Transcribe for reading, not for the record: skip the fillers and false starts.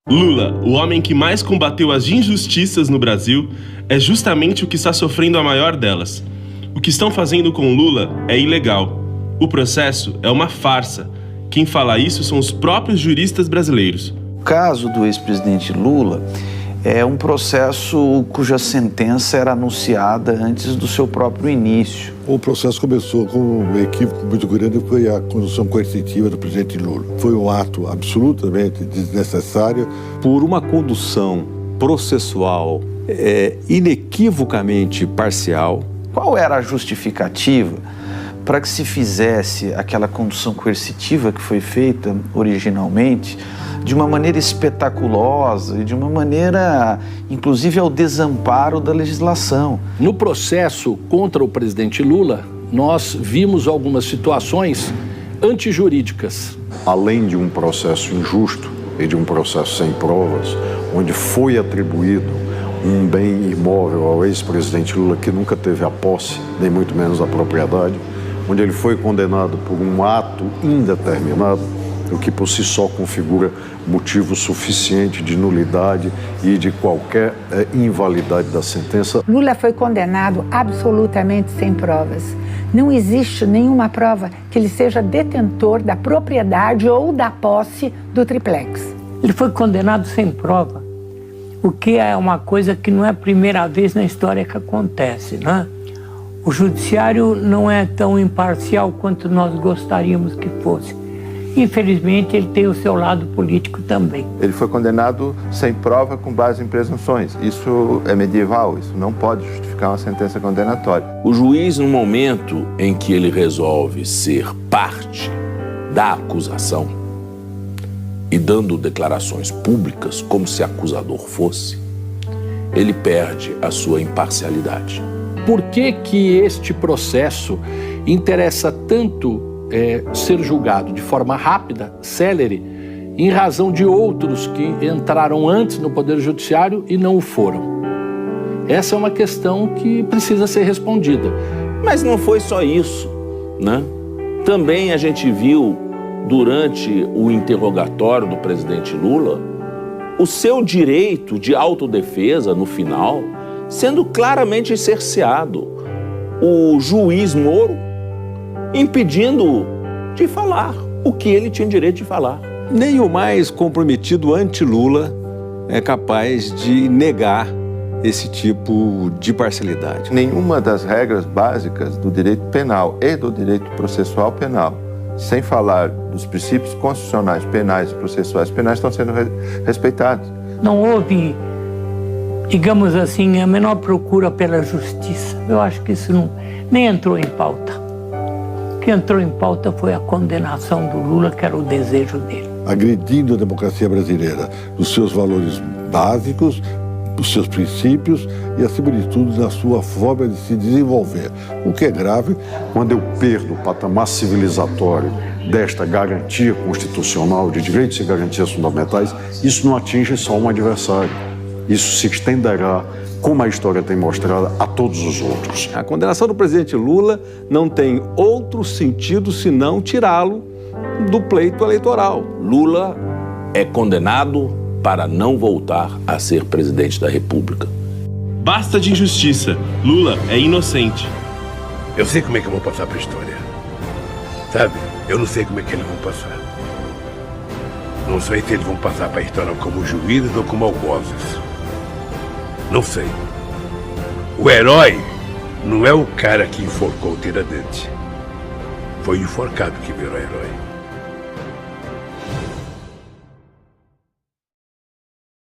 Lula, o homem que mais combateu as injustiças no Brasil, é justamente o que está sofrendo a maior delas. O que estão fazendo com Lula é ilegal. O processo é uma farsa. Quem fala isso são os próprios juristas brasileiros. O caso do ex-presidente Lula é um processo cuja sentença era anunciada antes do seu próprio início. O processo começou com um equívoco muito grande, foi a condução coercitiva do presidente Lula. Foi um ato absolutamente desnecessário. Por uma condução processual inequivocamente parcial. Qual era a justificativa para que se fizesse aquela condução coercitiva que foi feita originalmente de uma maneira espetaculosa e de uma maneira, inclusive, ao desamparo da legislação? No processo contra o presidente Lula, nós vimos algumas situações antijurídicas. Além de um processo injusto e de um processo sem provas, onde foi atribuído um bem imóvel ao ex-presidente Lula que nunca teve a posse, nem muito menos a propriedade, onde ele foi condenado por um ato indeterminado, o que por si só configura motivo suficiente de nulidade e de qualquer invalidade da sentença. Lula foi condenado absolutamente sem provas. Não existe nenhuma prova que ele seja detentor da propriedade ou da posse do triplex. Ele foi condenado sem prova, o que é uma coisa que não é a primeira vez na história que acontece, né? O judiciário não é tão imparcial quanto nós gostaríamos que fosse. Infelizmente, ele tem o seu lado político também. Ele foi condenado sem prova com base em presunções. Isso é medieval, isso não pode justificar uma sentença condenatória. O juiz, no momento em que ele resolve ser parte da acusação e dando declarações públicas como se acusador fosse, ele perde a sua imparcialidade. Por que que este processo interessa tanto ser julgado de forma rápida, célere, em razão de outros que entraram antes no Poder Judiciário e não o foram? Essa é uma questão que precisa ser respondida. Mas não foi só isso, né? Também a gente viu, durante o interrogatório do presidente Lula, o seu direito de autodefesa, no final, sendo claramente cerceado. O juiz Moro impedindo de falar o que ele tinha direito de falar. Nem o mais comprometido anti-Lula é capaz de negar esse tipo de parcialidade. Nenhuma das regras básicas do direito penal e do direito processual penal, sem falar dos princípios constitucionais penais e processuais penais, estão sendo respeitados. Não houve, digamos assim, a menor procura pela justiça. Eu acho que isso nem entrou em pauta. O que entrou em pauta foi a condenação do Lula, que era o desejo dele. Agredindo a democracia brasileira, os seus valores básicos, os seus princípios e, acima de tudo, na sua forma de se desenvolver. O que é grave. Quando eu perdo o patamar civilizatório desta garantia constitucional de direitos e garantias fundamentais, isso não atinge só um adversário. Isso se estenderá, como a história tem mostrado, a todos os outros. A condenação do presidente Lula não tem outro sentido senão tirá-lo do pleito eleitoral. Lula é condenado para não voltar a ser presidente da República. Basta de injustiça. Lula é inocente. Eu sei como é que eu vou passar para a história. Sabe? Eu não sei como é que eles vão passar. Não sei se eles vão passar para a história como juízes ou como algozes. Não sei. O herói não é o cara que enforcou o Tiradentes. Foi o enforcado que virou herói.